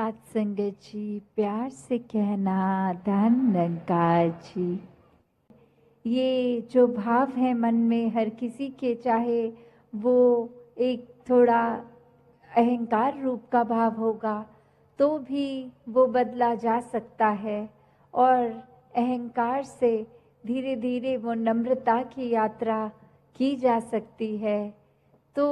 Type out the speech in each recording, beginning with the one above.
साथ संगत जी, प्यार से कहना धन निरंकार जी। ये जो भाव है मन में हर किसी के, चाहे वो एक थोड़ा अहंकार रूप का भाव होगा तो भी वो बदला जा सकता है, और अहंकार से धीरे धीरे वो नम्रता की यात्रा की जा सकती है। तो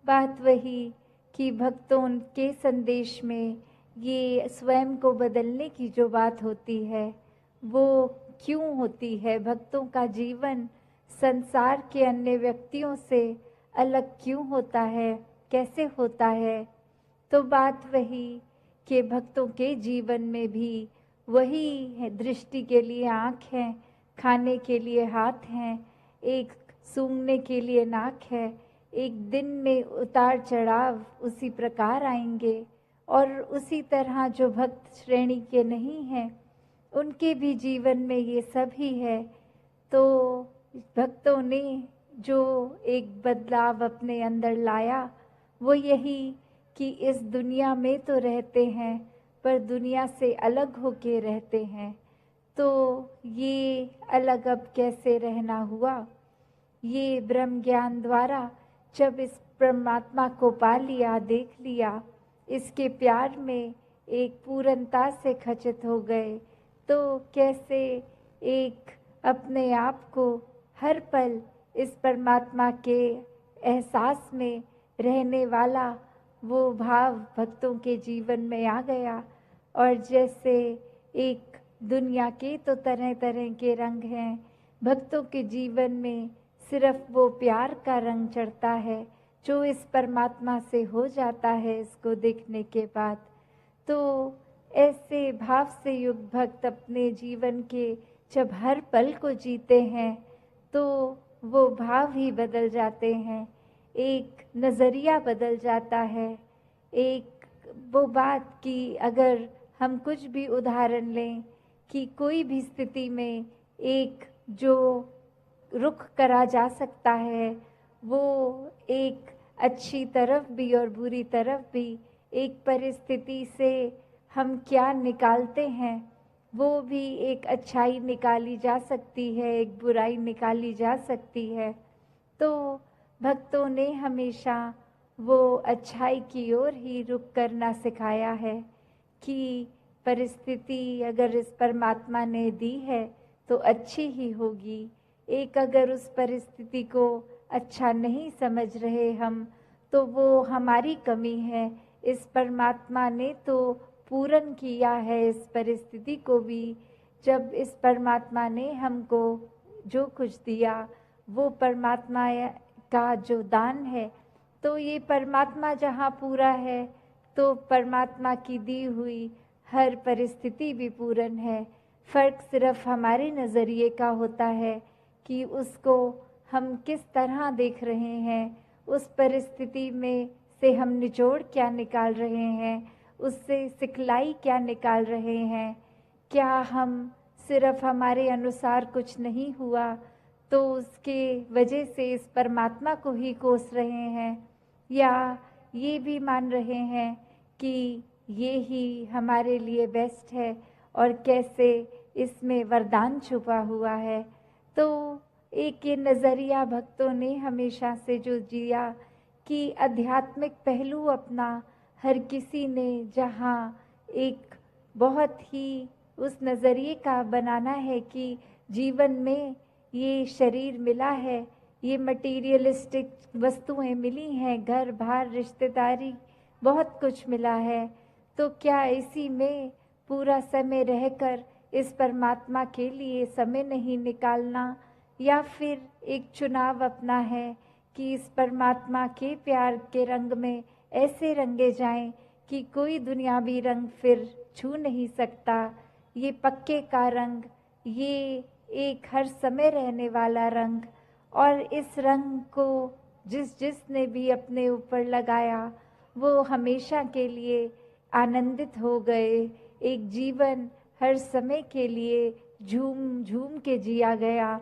बात वही कि भक्तों के संदेश में ये स्वयं को बदलने की जो बात होती है वो क्यों होती है, भक्तों का जीवन संसार के अन्य व्यक्तियों से अलग क्यों होता है, कैसे होता है। तो बात वही कि भक्तों के जीवन में भी वही है, दृष्टि के लिए आँख है, खाने के लिए हाथ हैं, एक सूंघने के लिए नाक है। एक दिन में उतार चढ़ाव उसी प्रकार आएंगे, और उसी तरह जो भक्त श्रेणी के नहीं हैं उनके भी जीवन में ये सब ही है। तो भक्तों ने जो एक बदलाव अपने अंदर लाया वो यही कि इस दुनिया में तो रहते हैं पर दुनिया से अलग होके रहते हैं। तो ये अलग अब कैसे रहना हुआ, ये ब्रह्म ज्ञान द्वारा जब इस परमात्मा को पा लिया, देख लिया, इसके प्यार में एक पूर्णता से खचित हो गए, तो कैसे एक अपने आप को हर पल इस परमात्मा के एहसास में रहने वाला वो भाव भक्तों के जीवन में आ गया। और जैसे एक दुनिया के तो तरह तरह के रंग हैं, भक्तों के जीवन में सिर्फ वो प्यार का रंग चढ़ता है जो इस परमात्मा से हो जाता है इसको देखने के बाद। तो ऐसे भाव से युक्त भक्त अपने जीवन के जब हर पल को जीते हैं तो वो भाव ही बदल जाते हैं, एक नज़रिया बदल जाता है। एक वो बात कि अगर हम कुछ भी उदाहरण लें कि कोई भी स्थिति में एक जो रुख करा जा सकता है वो एक अच्छी तरफ भी और बुरी तरफ भी, एक परिस्थिति से हम क्या निकालते हैं वो भी एक अच्छाई निकाली जा सकती है, एक बुराई निकाली जा सकती है। तो भक्तों ने हमेशा वो अच्छाई की ओर ही रुख करना सिखाया है कि परिस्थिति अगर इस परमात्मा ने दी है तो अच्छी ही होगी। एक अगर उस परिस्थिति को अच्छा नहीं समझ रहे हम तो वो हमारी कमी है, इस परमात्मा ने तो पूर्ण किया है इस परिस्थिति को भी। जब इस परमात्मा ने हमको जो कुछ दिया वो परमात्मा का जो दान है, तो ये परमात्मा जहाँ पूरा है तो परमात्मा की दी हुई हर परिस्थिति भी पूर्ण है। फर्क सिर्फ हमारे नज़रिए का होता है कि उसको हम किस तरह देख रहे हैं, उस परिस्थिति में से हम निचोड़ क्या निकाल रहे हैं, उससे सिखलाई क्या निकाल रहे हैं। क्या हम सिर्फ हमारे अनुसार कुछ नहीं हुआ तो उसके वजह से इस परमात्मा को ही कोस रहे हैं, या ये भी मान रहे हैं कि ये ही हमारे लिए बेस्ट है और कैसे इसमें वरदान छुपा हुआ है। तो एक ये नज़रिया भक्तों ने हमेशा से जो जिया कि आध्यात्मिक पहलू अपना हर किसी ने जहाँ एक बहुत ही उस नज़रिए का बनाना है कि जीवन में ये शरीर मिला है, ये मटीरियलिस्टिक वस्तुएं मिली हैं, घर बार रिश्तेदारी बहुत कुछ मिला है, तो क्या इसी में पूरा समय रहकर इस परमात्मा के लिए समय नहीं निकालना, या फिर एक चुनाव अपना है कि इस परमात्मा के प्यार के रंग में ऐसे रंगे जाएं कि कोई दुनियावी रंग फिर छू नहीं सकता। ये पक्के का रंग, ये एक हर समय रहने वाला रंग, और इस रंग को जिसने भी अपने ऊपर लगाया वो हमेशा के लिए आनंदित हो गए। एक जीवन हर समय के लिए झूम झूम के जिया गया।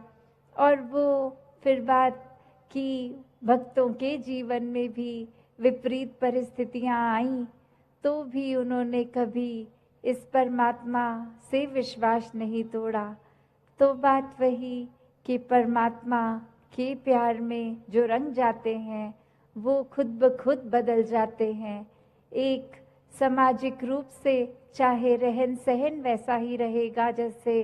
और वो फिर बात कि भक्तों के जीवन में भी विपरीत परिस्थितियां आईं तो भी उन्होंने कभी इस परमात्मा से विश्वास नहीं तोड़ा। तो बात वही कि परमात्मा के प्यार में जो रंग जाते हैं वो खुद ब खुद बदल जाते हैं। एक सामाजिक रूप से चाहे रहन सहन वैसा ही रहेगा जैसे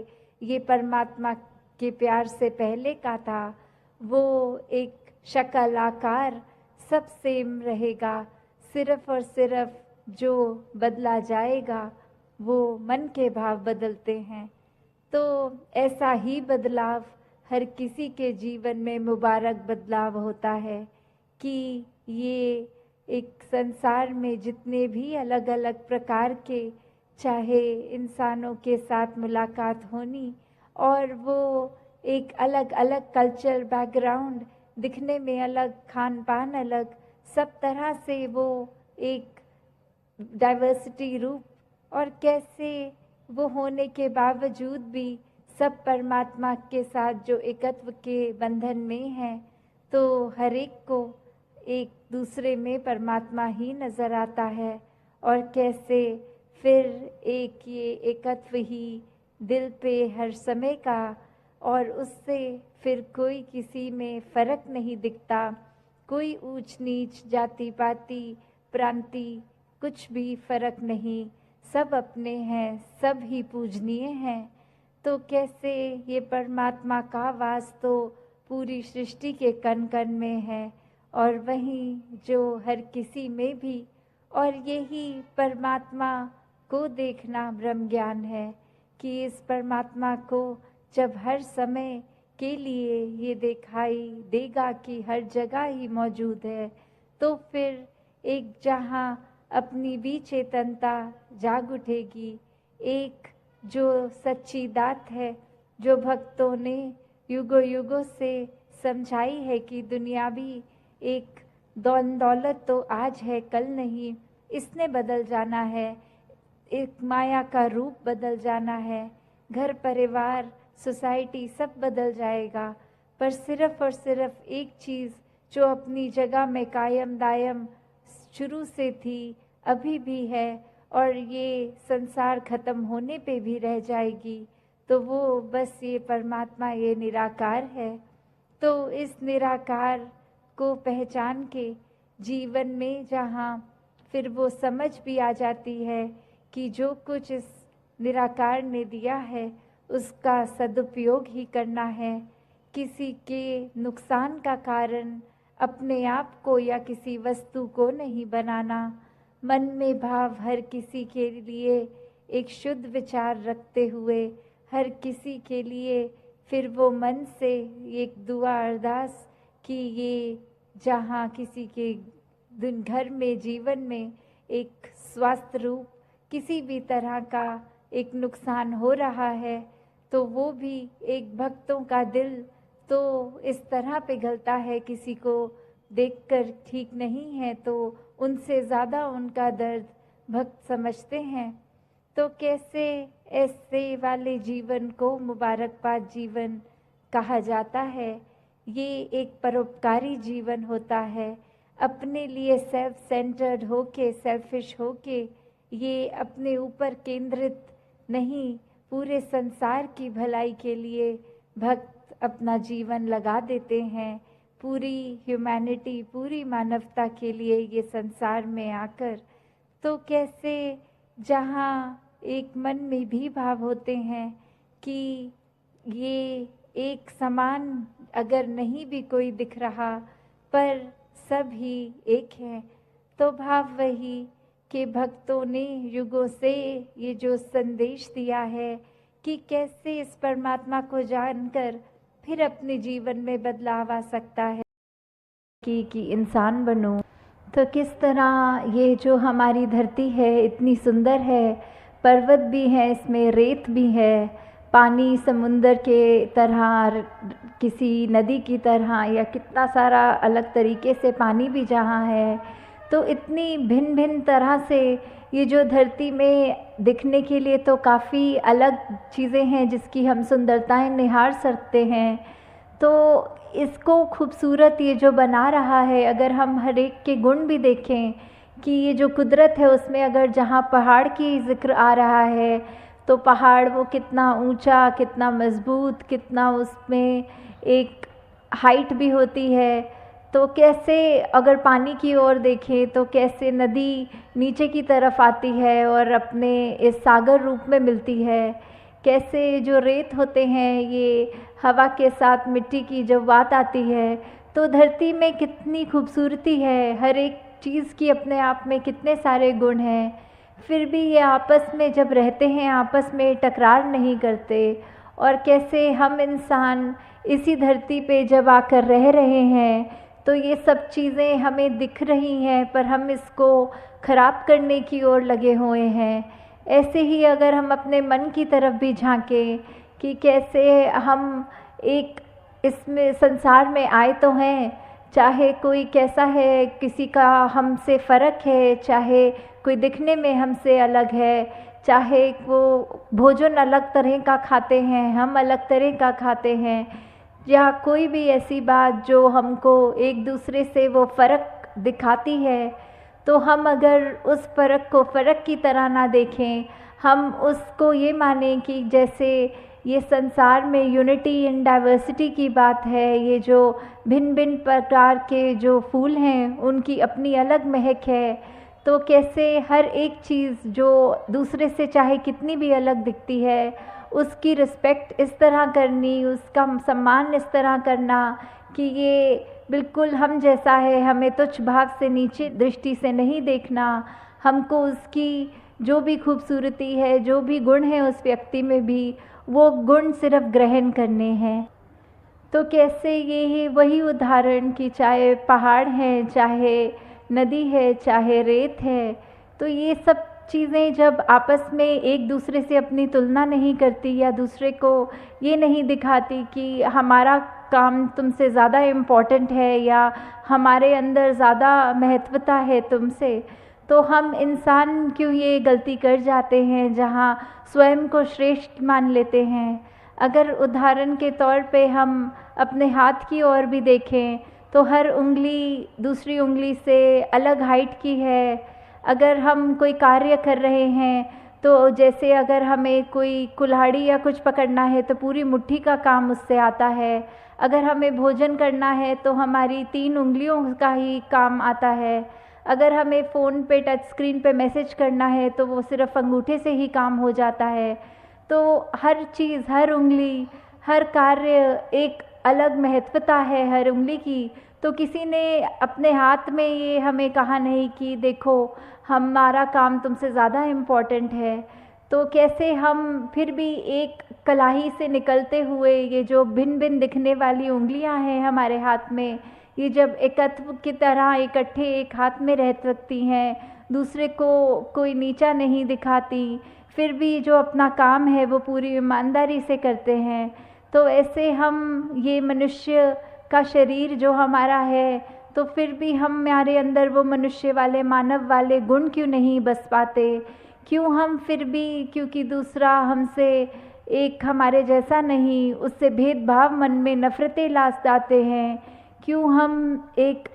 ये परमात्मा के प्यार से पहले का था, वो एक शक्ल आकार सब सेम रहेगा। सिर्फ और सिर्फ जो बदला जाएगा वो मन के भाव बदलते हैं। तो ऐसा ही बदलाव हर किसी के जीवन में मुबारक बदलाव होता है कि ये एक संसार में जितने भी अलग अलग प्रकार के चाहे इंसानों के साथ मुलाकात होनी और वो एक अलग अलग कल्चर बैकग्राउंड, दिखने में अलग, खान पान अलग, सब तरह से वो एक डाइवर्सिटी रूप, और कैसे वो होने के बावजूद भी सब परमात्मा के साथ जो एकत्व के बंधन में हैं, तो हर एक को एक दूसरे में परमात्मा ही नज़र आता है। और कैसे फिर एक ये एकत्व ही दिल पे हर समय का, और उससे फिर कोई किसी में फ़र्क नहीं दिखता, कोई ऊंच नीच जाति पाति प्रांति कुछ भी फ़र्क नहीं, सब अपने हैं, सब ही पूजनीय हैं। तो कैसे ये परमात्मा का वास तो पूरी सृष्टि के कण कण में है, और वहीं जो हर किसी में भी, और यही परमात्मा को देखना ब्रह्म ज्ञान है कि इस परमात्मा को जब हर समय के लिए ये दिखाई देगा कि हर जगह ही मौजूद है, तो फिर एक जहाँ अपनी भी चेतनता जाग उठेगी। एक जो सच्ची दात है, जो भक्तों ने युगों युगों से समझाई है कि दुनिया भी एक दौलत तो आज है कल नहीं, इसने बदल जाना है, एक माया का रूप बदल जाना है, घर परिवार सोसाइटी सब बदल जाएगा, पर सिर्फ और सिर्फ एक चीज़ जो अपनी जगह में कायम दायम शुरू से थी, अभी भी है, और ये संसार खत्म होने पे भी रह जाएगी, तो वो बस ये परमात्मा, ये निराकार है। तो इस निराकार को पहचान के जीवन में जहाँ फिर वो समझ भी आ जाती है कि जो कुछ इस निराकार ने दिया है उसका सदुपयोग ही करना है, किसी के नुकसान का कारण अपने आप को या किसी वस्तु को नहीं बनाना, मन में भाव हर किसी के लिए एक शुद्ध विचार रखते हुए हर किसी के लिए फिर वो मन से एक दुआ अरदास कि ये जहाँ किसी के दिन घर में जीवन में एक स्वास्थ्य रूप किसी भी तरह का एक नुकसान हो रहा है, तो वो भी एक भक्तों का दिल तो इस तरह पिघलता है, किसी को देखकर ठीक नहीं है तो उनसे ज़्यादा उनका दर्द भक्त समझते हैं। तो कैसे ऐसे वाले जीवन को मुबारकबाद जीवन कहा जाता है। ये एक परोपकारी जीवन होता है, अपने लिए सेल्फ सेंटर्ड होके, सेल्फिश होके, ये अपने ऊपर केंद्रित नहीं, पूरे संसार की भलाई के लिए भक्त अपना जीवन लगा देते हैं, पूरी ह्यूमैनिटी, पूरी मानवता के लिए ये संसार में आकर। तो कैसे जहाँ एक मन में भी भाव होते हैं कि ये एक समान अगर नहीं भी कोई दिख रहा, पर सब ही एक हैं, तो भाव वही कि भक्तों ने युगों से ये जो संदेश दिया है कि कैसे इस परमात्मा को जानकर फिर अपने जीवन में बदलाव आ सकता है कि इंसान बनो। तो किस तरह ये जो हमारी धरती है इतनी सुंदर है, पर्वत भी है, इसमें रेत भी है, पानी समुंदर के तरह, किसी नदी की तरह, या कितना सारा अलग तरीके से पानी भी जहाँ है, तो इतनी भिन्न भिन्न तरह से ये जो धरती में दिखने के लिए तो काफ़ी अलग चीज़ें हैं जिसकी हम सुंदरताएं निहार सकते हैं। तो इसको खूबसूरत ये जो बना रहा है, अगर हम हर एक के गुण भी देखें कि ये जो कुदरत है उसमें अगर जहाँ पहाड़ की ज़िक्र आ रहा है तो पहाड़ वो कितना ऊंचा, कितना मज़बूत, कितना उसमें एक हाइट भी होती है। तो कैसे अगर पानी की ओर देखें तो कैसे नदी नीचे की तरफ आती है और अपने इस सागर रूप में मिलती है। कैसे जो रेत होते हैं ये हवा के साथ मिट्टी की जब बात आती है तो धरती में कितनी खूबसूरती है, हर एक चीज़ की अपने आप में कितने सारे गुण हैं। फिर भी ये आपस में जब रहते हैं आपस में टकरार नहीं करते। और कैसे हम इंसान इसी धरती पे जब आकर रह रहे हैं तो ये सब चीज़ें हमें दिख रही हैं पर हम इसको ख़राब करने की ओर लगे हुए हैं। ऐसे ही अगर हम अपने मन की तरफ भी झांकें कि कैसे हम एक इसमें संसार में आए तो हैं, चाहे कोई कैसा है, किसी का हमसे फ़र्क है, चाहे कोई दिखने में हमसे अलग है, चाहे वो भोजन अलग तरह का खाते हैं, हम अलग तरह का खाते हैं, या कोई भी ऐसी बात जो हमको एक दूसरे से वो फ़र्क दिखाती है, तो हम अगर उस फ़र्क को फ़र्क की तरह ना देखें, हम उसको ये माने कि जैसे ये संसार में यूनिटी इन डाइवर्सिटी की बात है, ये जो भिन्न भिन्न प्रकार के जो फूल हैं उनकी अपनी अलग महक है। तो कैसे हर एक चीज़ जो दूसरे से चाहे कितनी भी अलग दिखती है उसकी रिस्पेक्ट इस तरह करनी, उसका सम्मान इस तरह करना कि ये बिल्कुल हम जैसा है, हमें तुच्छ भाव से नीचे दृष्टि से नहीं देखना, हमको उसकी जो भी खूबसूरती है, जो भी गुण है उस व्यक्ति में भी वो गुण सिर्फ ग्रहण करने हैं। तो कैसे ये है वही उदाहरण कि चाहे पहाड़ हैं, चाहे नदी है, चाहे रेत है, तो ये सब चीज़ें जब आपस में एक दूसरे से अपनी तुलना नहीं करती या दूसरे को ये नहीं दिखाती कि हमारा काम तुमसे ज़्यादा इम्पोर्टेंट है या हमारे अंदर ज़्यादा महत्वता है तुमसे, तो हम इंसान क्यों ये गलती कर जाते हैं जहाँ स्वयं को श्रेष्ठ मान लेते हैं। अगर उदाहरण के तौर पे हम अपने हाथ की ओर भी देखें तो हर उंगली दूसरी उंगली से अलग हाइट की है। अगर हम कोई कार्य कर रहे हैं तो जैसे अगर हमें कोई कुल्हाड़ी या कुछ पकड़ना है तो पूरी मुट्ठी का काम उससे आता है। अगर हमें भोजन करना है तो हमारी 3 उंगलियों का ही काम आता है। अगर हमें फ़ोन पे टच स्क्रीन पे मैसेज करना है तो वो सिर्फ अंगूठे से ही काम हो जाता है। तो हर चीज़, हर उंगली, हर कार्य एक अलग महत्वता है हर उंगली की। तो किसी ने अपने हाथ में ये हमें कहा नहीं कि देखो हमारा काम तुमसे ज़्यादा इम्पोर्टेंट है। तो कैसे हम फिर भी एक कलाई से निकलते हुए ये जो भिन्न भिन्न दिखने वाली उंगलियां हैं हमारे हाथ में, ये जब एकत्व की तरह इकट्ठे एक हाथ में रह सकती हैं, दूसरे को कोई नीचा नहीं दिखाती, फिर भी जो अपना काम है वो पूरी ईमानदारी से करते हैं, तो ऐसे हम ये मनुष्य का शरीर जो हमारा है तो फिर भी हमारे अंदर वो मनुष्य वाले, मानव वाले गुण क्यों नहीं बस पाते? क्यों हम फिर भी, क्योंकि दूसरा हमसे एक हमारे जैसा नहीं, उससे भेदभाव मन में नफ़रतें लाद आते हैं? क्यों हम एक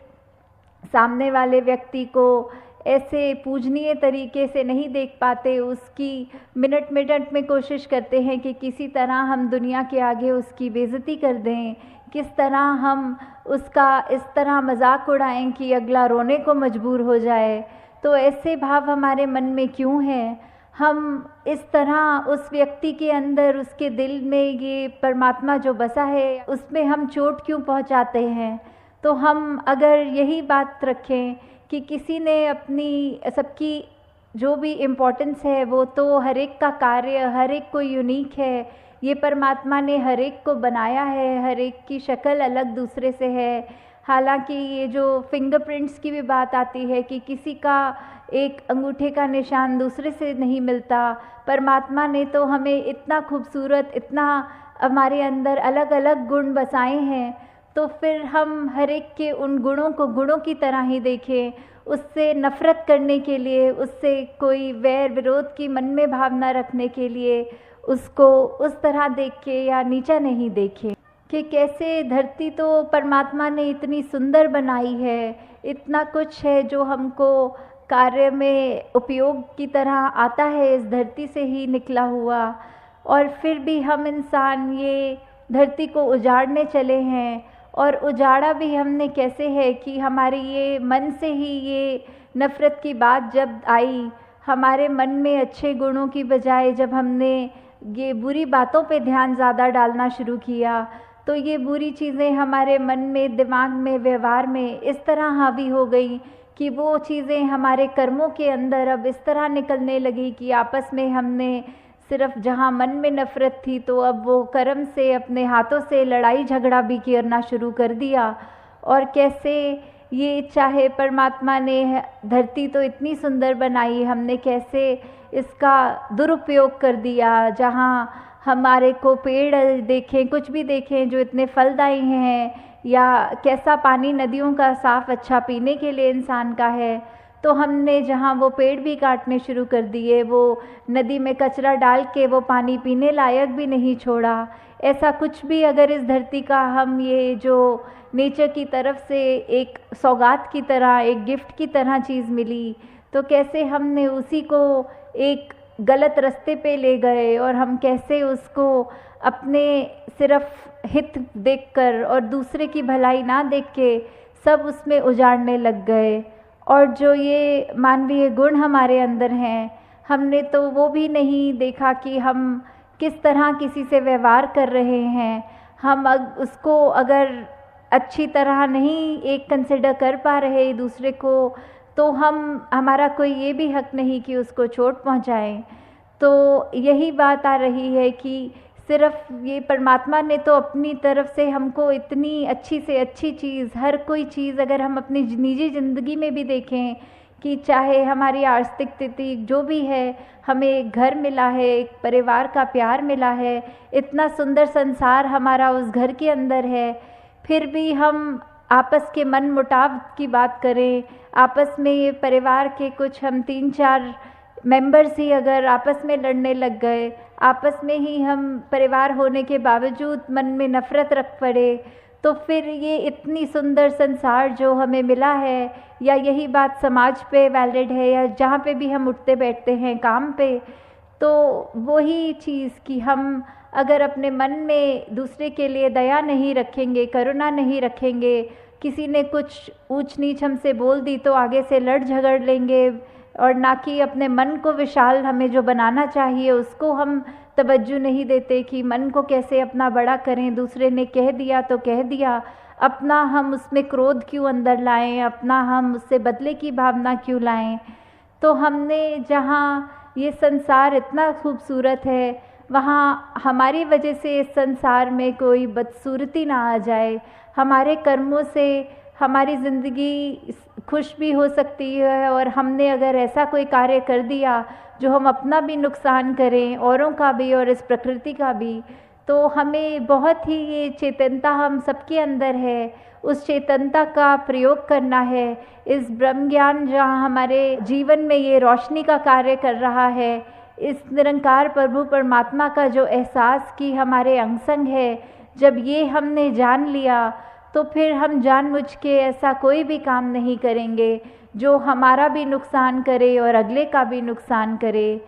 सामने वाले व्यक्ति को ऐसे पूजनीय तरीके से नहीं देख पाते, उसकी मिनट मिनट में कोशिश करते हैं कि किसी तरह हम दुनिया के आगे उसकी बेइज्जती कर दें, किस तरह हम उसका इस तरह मजाक उड़ाएं कि अगला रोने को मजबूर हो जाए। तो ऐसे भाव हमारे मन में क्यों हैं? हम इस तरह उस व्यक्ति के अंदर, उसके दिल में ये परमात्मा जो बसा है उसमें हम चोट क्यों पहुंचाते हैं? तो हम अगर यही बात रखें कि किसी ने अपनी सबकी जो भी इम्पोर्टेंस है वो तो हर एक का कार्य, हर एक कोई यूनिक है, ये परमात्मा ने हर एक को बनाया है, हर एक की शक्ल अलग दूसरे से है। हालांकि ये जो फिंगरप्रिंट्स की भी बात आती है कि किसी का एक अंगूठे का निशान दूसरे से नहीं मिलता, परमात्मा ने तो हमें इतना खूबसूरत, इतना हमारे अंदर अलग अलग गुण बसाए हैं, तो फिर हम हर एक के उन गुणों को गुणों की तरह ही देखें। उससे नफ़रत करने के लिए, उससे कोई वैर विरोध की मन में भावना रखने के लिए उसको उस तरह देख के या नीचा नहीं देखें। कि कैसे धरती तो परमात्मा ने इतनी सुंदर बनाई है, इतना कुछ है जो हमको कार्य में उपयोग की तरह आता है, इस धरती से ही निकला हुआ, और फिर भी हम इंसान ये धरती को उजाड़ने चले हैं। और उजाड़ा भी हमने कैसे है कि हमारे ये मन से ही ये नफ़रत की बात जब आई, हमारे मन में अच्छे गुणों की बजाय जब हमने ये बुरी बातों पे ध्यान ज़्यादा डालना शुरू किया, तो ये बुरी चीज़ें हमारे मन में, दिमाग में, व्यवहार में इस तरह हावी हो गई कि वो चीज़ें हमारे कर्मों के अंदर अब इस तरह निकलने लगी कि आपस में हमने सिर्फ जहाँ मन में नफ़रत थी तो अब वो कर्म से अपने हाथों से लड़ाई झगड़ा भी करना शुरू कर दिया। और कैसे ये चाहे परमात्मा ने धरती तो इतनी सुंदर बनाई, हमने कैसे इसका दुरुपयोग कर दिया। जहाँ हमारे को पेड़ देखें, कुछ भी देखें जो इतने फलदायी हैं, या कैसा पानी नदियों का साफ़ अच्छा पीने के लिए इंसान का है, तो हमने जहाँ वो पेड़ भी काटने शुरू कर दिए, वो नदी में कचरा डाल के वो पानी पीने लायक भी नहीं छोड़ा। ऐसा कुछ भी अगर इस धरती का हम ये जो नेचर की तरफ से एक सौगात की तरह, एक गिफ्ट की तरह चीज़ मिली, तो कैसे हमने उसी को एक गलत रास्ते पे ले गए, और हम कैसे उसको अपने सिर्फ हित देखकर और दूसरे की भलाई ना देख के सब उसमें उजाड़ने लग गए। और जो ये मानवीय गुण हमारे अंदर हैं, हमने तो वो भी नहीं देखा कि हम किस तरह किसी से व्यवहार कर रहे हैं। हम उसको अगर अच्छी तरह नहीं एक कंसिडर कर पा रहे दूसरे को, तो हमारा कोई ये भी हक नहीं कि उसको चोट पहुंचाएं। तो यही बात आ रही है कि सिर्फ ये परमात्मा ने तो अपनी तरफ से हमको इतनी अच्छी से अच्छी चीज़, हर कोई चीज़ अगर हम अपनी निजी ज़िंदगी में भी देखें कि चाहे हमारी आर्थिक स्थिति जो भी है, हमें एक घर मिला है, एक परिवार का प्यार मिला है, इतना सुंदर संसार हमारा उस घर के अंदर है, फिर भी हम आपस के मन मुटाव की बात करें, आपस में ये परिवार के कुछ हम 3-4 मेंबर्स ही अगर आपस में लड़ने लग गए, आपस में ही हम परिवार होने के बावजूद मन में नफ़रत रख पड़े, तो फिर ये इतनी सुंदर संसार जो हमें मिला है, या यही बात समाज पे वैलिड है, या जहाँ पे भी हम उठते बैठते हैं काम पे, तो वही चीज़ कि हम अगर अपने मन में दूसरे के लिए दया नहीं रखेंगे, करुणा नहीं रखेंगे, किसी ने कुछ ऊंच नीच हमसे बोल दी तो आगे से लड़ झगड़ लेंगे, और ना कि अपने मन को विशाल हमें जो बनाना चाहिए उसको हम तवज्जो नहीं देते कि मन को कैसे अपना बड़ा करें। दूसरे ने कह दिया तो कह दिया, अपना हम उसमें क्रोध क्यों अंदर लाएं, अपना हम उससे बदले की भावना क्यों लाएं। तो हमने जहाँ ये संसार इतना खूबसूरत है, वहाँ हमारी वजह से इस संसार में कोई बदसूरती ना आ जाए, हमारे कर्मों से हमारी ज़िंदगी खुश भी हो सकती है, और हमने अगर ऐसा कोई कार्य कर दिया जो हम अपना भी नुकसान करें, औरों का भी और इस प्रकृति का भी, तो हमें बहुत ही ये चेतनता हम सबके अंदर है, उस चेतनता का प्रयोग करना है। इस ब्रह्म ज्ञान जहाँ हमारे जीवन में ये रोशनी का कार्य कर रहा है, इस निरंकार प्रभु परमात्मा का जो एहसास कि हमारे अंग संग है, जब ये हमने जान लिया, तो फिर हम जानबूझ के ऐसा कोई भी काम नहीं करेंगे जो हमारा भी नुकसान करे और अगले का भी नुकसान करे।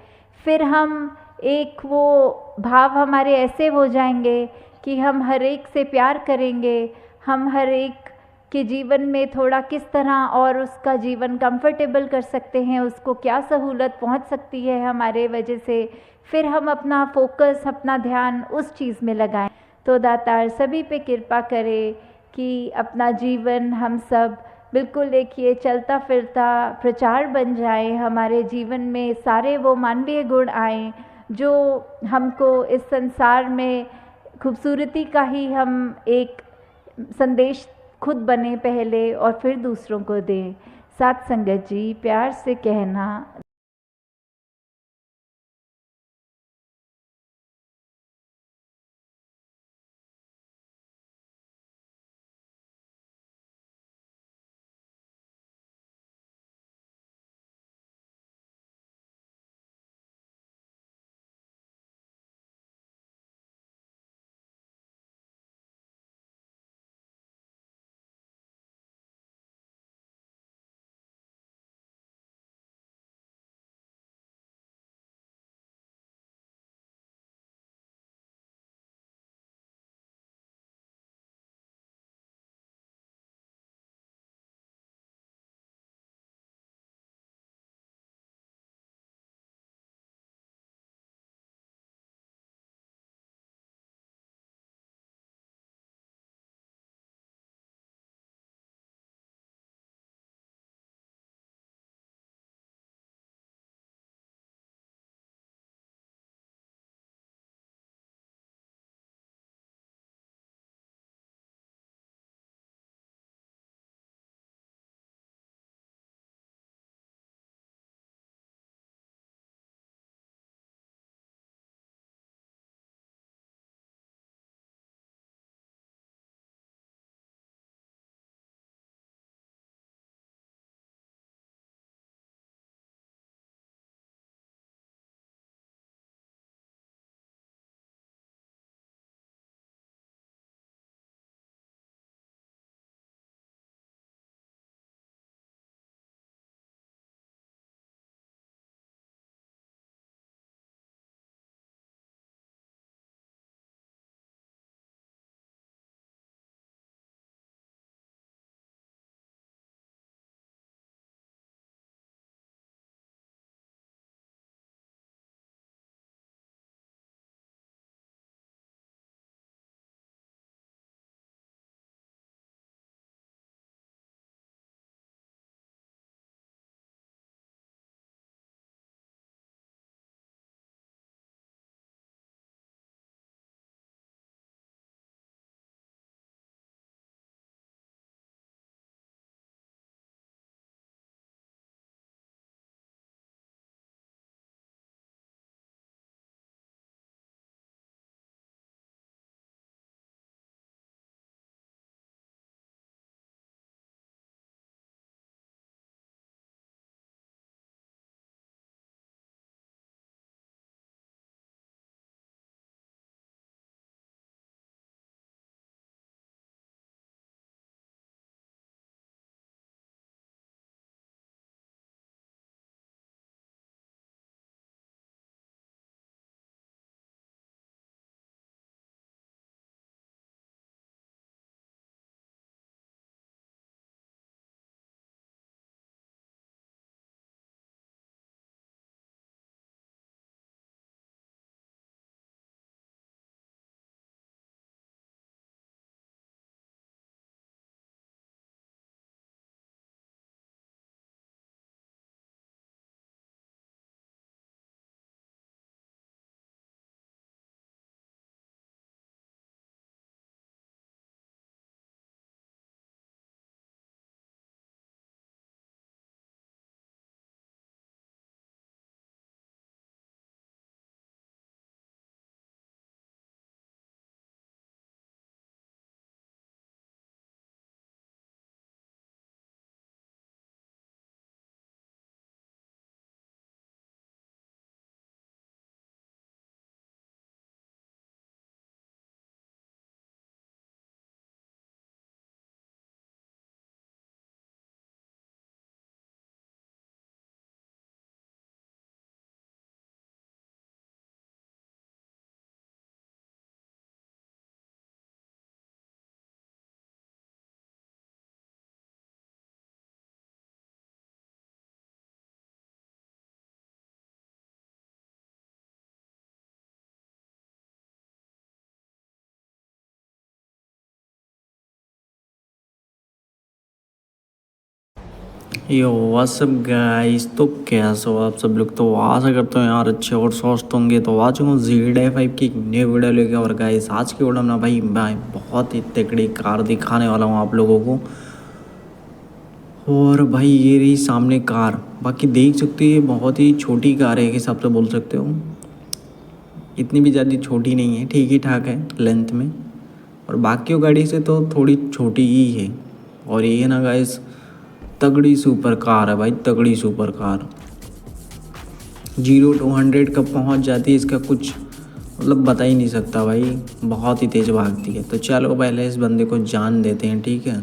फिर हम एक वो भाव हमारे ऐसे हो जाएंगे कि हम हर एक से प्यार करेंगे, हम हर एक के जीवन में थोड़ा किस तरह और उसका जीवन कंफर्टेबल कर सकते हैं, उसको क्या सहूलत पहुंच सकती है हमारे वजह से, फिर हम अपना फोकस, अपना ध्यान उस चीज़ में लगाएं। तो दातार सभी पे कृपा करे कि अपना जीवन हम सब बिल्कुल एक ये चलता फिरता प्रचार बन जाए, हमारे जीवन में सारे वो मानवीय गुण आएँ जो हमको इस संसार में खूबसूरती का ही हम एक संदेश खुद बने पहले और फिर दूसरों को दें। साथ संगत जी, प्यार से कहना। यो व्हाट्सअप गाइस, तो कैसे हो आप सब लोग। तो आशा करता हूँ यार अच्छे और स्वस्थ होंगे। तो आ चुका हूँ ZI5 की एक नई वीडियो लेके। और गाइस आज की वीडियो में ना भाई मैं बहुत ही तगड़ी कार दिखाने वाला हूँ आप लोगों को। और भाई ये रही सामने कार, बाकी देख सकते हो ये बहुत ही छोटी कार है एक हिसाब से बोल सकते हो। इतनी भी ज़्यादा छोटी नहीं है, ठीक ही ठाक है लेंथ में, और बाकी गाड़ी से तो थोड़ी छोटी ही है। और ये ना गाइस तगड़ी सुपर कार है भाई, तगड़ी सुपर कार। 0 to 100 कब पहुंच जाती है इसका कुछ मतलब बता ही नहीं सकता भाई, बहुत ही तेज़ भागती है। तो चलो पहले इस बंदे को जान देते हैं, ठीक है।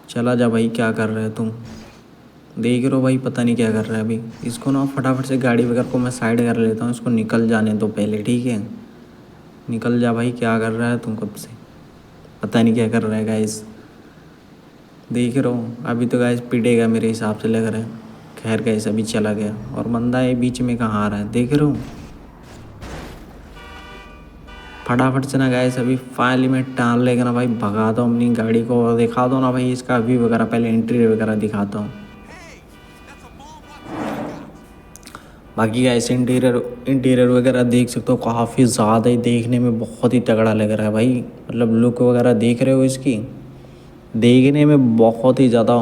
चला जा भाई, क्या कर रहे हो तुम, देख रहे हो भाई पता नहीं क्या कर रहा है अभी। इसको ना फटाफट से गाड़ी वगैरह को मैं साइड कर लेता हूँ, इसको निकल जाने दो पहले, ठीक है। निकल जा भाई, क्या कर रहा है तुम कब से, पता नहीं क्या कर रहा है गाइस। देख रहे हो अभी तो गाइस पिटेगा मेरे हिसाब से लग रहा है। खैर गाइस अभी चला गया, और बंदा ये बीच में कहाँ आ रहा है, देख रहे हो। फटाफट से ना गाइस अभी फाइनली मैं टाल लेगा ना भाई, भगाता हूँ अपनी गाड़ी को और दिखा दो ना भाई इसका व्यू वगैरह, पहले इंटीरियर वगैरह दिखाता हूँ। बाकी गाइस इंटीरियर वगैरह देख सकते हो, काफ़ी ज़्यादा ही देखने में बहुत ही तगड़ा लग रहा है भाई। मतलब लुक वगैरह देख रहे हो इसकी, देखने में बहुत ही ज़्यादा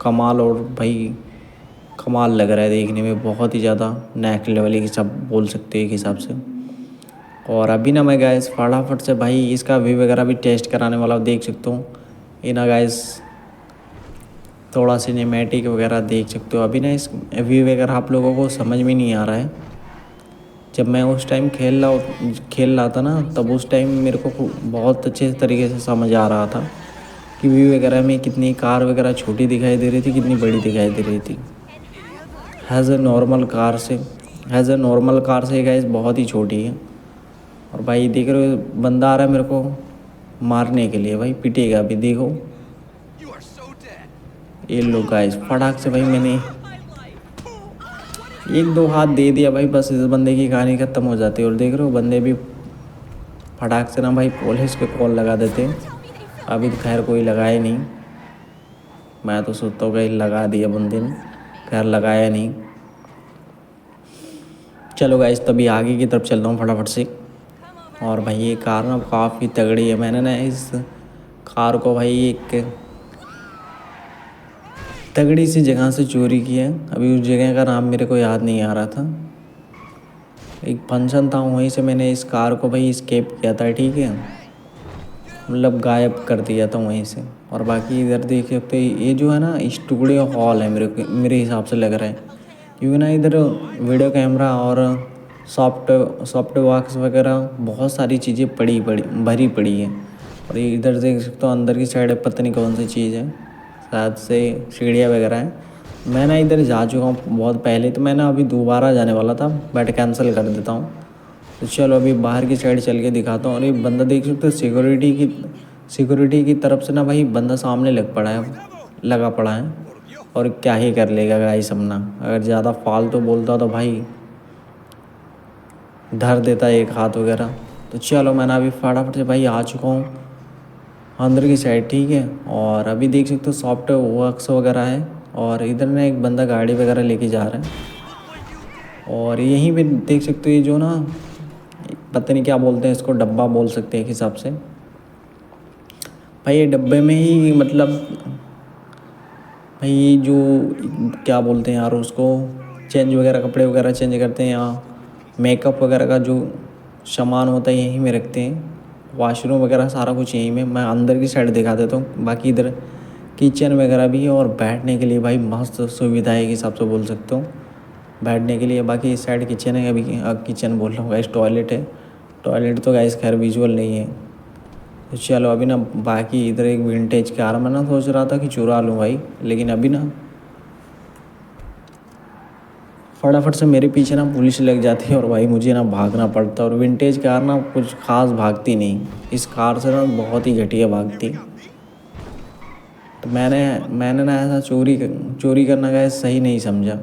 कमाल, और भाई कमाल लग रहा है देखने में, बहुत ही ज़्यादा नेक्स्ट लेवल की सब बोल सकते हैं एक हिसाब से। और अभी ना मैं गैस फटाफट से भाई इसका व्यू वगैरह भी टेस्ट कराने वाला देख सकते हो। ये ना गैस थोड़ा सिनेमैटिक वगैरह देख सकते हो। अभी ना इस व्यू वगैरह आप लोगों को समझ में नहीं आ रहा है। जब मैं उस टाइम खेल रहा था ना, तब उस टाइम मेरे को बहुत अच्छे तरीके से समझ आ रहा था कि व्यू वगैरह में कितनी कार वगैरह छोटी दिखाई दे रही थी, कितनी बड़ी दिखाई दे रही थी। एज़ ए नॉर्मल कार से गाइस बहुत ही छोटी है। और भाई देख रहे हो बंदा आ रहा है मेरे को मारने के लिए, भाई पिटेगा अभी देखो। ये लो गाइस फटाक से भाई मैंने 1-2 हाथ दे दिया भाई, बस इस बंदे की कहानी ख़त्म हो जाती है। और देख रहे हो बंदे भी फटाक से ना भाई पुलिस पे कॉल लगा देते। अभी तो खैर कोई लगाया नहीं, मैं तो सोचता हूँ कहीं लगा दिया बंदे ने, खैर लगाया नहीं। चलो गाइस तभी आगे की तरफ चलता हूँ फटाफट से। और भाई ये कार ना काफ़ी तगड़ी है, मैंने ना इस कार को भाई एक तगड़ी सी जगह से चोरी की है। अभी उस जगह का नाम मेरे को याद नहीं आ रहा था, एक फंक्शन था वहीं से मैंने इस कार को भाई स्केप किया था, ठीक है, मतलब गायब कर दिया था वहीं से। और बाकी इधर देख सकते ये जो है ना स्टूडियो हॉल है मेरे हिसाब से लग रहा है, क्योंकि ना इधर वीडियो कैमरा और सॉफ्ट बॉक्स वगैरह बहुत सारी चीज़ें भरी पड़ी है। और ये इधर देख सकते हो अंदर की साइड पता नहीं कौन सी चीज़ है, शायद से सीढ़ियाँ वगैरह हैं। मैं ना इधर जा चुका हूँ बहुत पहले, तो मैं ना अभी दोबारा जाने वाला था, बट कैंसिल कर देता हूँ। तो चलो अभी बाहर की साइड चल के दिखाता हूँ। और ये बंदा देख सकते हो सिक्योरिटी की तरफ से ना भाई बंदा सामने लगा पड़ा है। और क्या ही कर लेगा गाइस अपना, अगर ज़्यादा फालतू बोलता तो भाई धर देता एक हाथ वगैरह। तो चलो मैंने अभी फटाफट से भाई आ चुका हूँ अंदर की साइड, ठीक है। और अभी देख सकते हो सॉफ्ट वर्क्स वगैरह है, और इधर ना एक बंदा गाड़ी वगैरह लेके जा रहा है। और यहीं पे देख सकते हो ये जो ना पता नहीं क्या बोलते हैं इसको, डब्बा बोल सकते हैं एक हिसाब से। भाई ये डब्बे में ही मतलब भाई ये जो क्या बोलते हैं यार उसको, चेंज वगैरह कपड़े वगैरह चेंज करते हैं, या मेकअप वगैरह का जो सामान होता है यहीं में रखते हैं। वॉशरूम वगैरह सारा कुछ यहीं में। मैं अंदर की साइड दिखा देता हूँ। बाकी इधर किचन वगैरह भी है, और बैठने के लिए भाई मस्त सुविधा है एक हिसाब से बोल सकता हूँ बैठने के लिए। बाकी इस साइड किचन है, अभी किचन बोल रहा हूँ गाइस, टॉयलेट है। टॉयलेट तो गाइस खैर विजुअल नहीं है। तो चलो अभी ना बाकी इधर एक विंटेज कार मैं ना सोच रहा था कि चुरा लूँ भाई, लेकिन अभी ना फटाफट से मेरे पीछे ना पुलिस लग जाती है और भाई मुझे ना भागना पड़ता है। और विंटेज कार ना कुछ खास भागती नहीं, इस कार से ना बहुत ही घटिया भागती। तो मैंने ना ऐसा चोरी करना का सही नहीं समझा,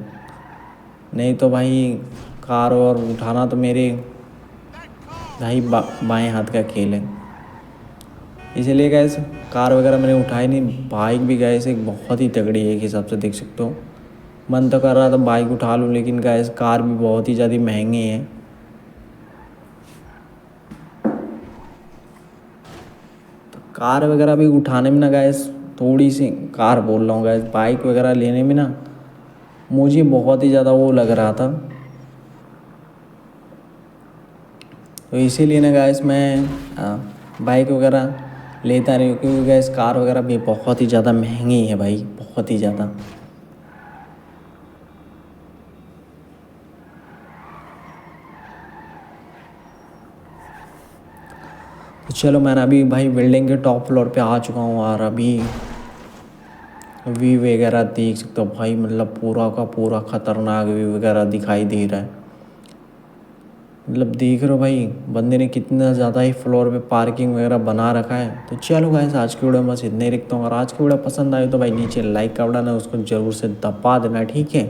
नहीं तो भाई कार और उठाना तो मेरे भाई बाएं हाथ का खेल है। इसीलिए गैस कार वगैरह मैंने उठाई नहीं। बाइक भी गैस एक बहुत ही तगड़ी है एक हिसाब से देख सकते हो। मन तो कर रहा था बाइक उठा लूँ, लेकिन गैस कार भी बहुत ही ज़्यादा महंगी है। तो कार वगैरह भी उठाने में ना गैस थोड़ी सी, कार बोल रहा हूँ गैस, बाइक वगैरह लेने में ना मुझे बहुत ही ज़्यादा वो लग रहा था। तो इसीलिए ना गैस मैं बाइक वगैरह लेता नहीं, क्योंकि गैस कार वगैरह भी बहुत ही ज़्यादा महंगी है भाई, बहुत ही ज़्यादा। तो चलो मैं अभी भाई बिल्डिंग के टॉप फ्लोर पे आ चुका हूँ, और अभी व्यू वगैरह देख सकते हो भाई, मतलब पूरा का पूरा ख़तरनाक व्यू वगैरह दिखाई दे रहा है। मतलब देख रहे हो भाई बंदे ने कितना ज़्यादा ही फ्लोर पे पार्किंग वगैरह बना रखा है। तो चलो गाइस आज की वीडियो में बस इतने ही रखता हूँ। अगर आज की वीडियो पसंद आई तो भाई नीचे लाइक का बटन है उसको ज़रूर से दबा देना, ठीक है।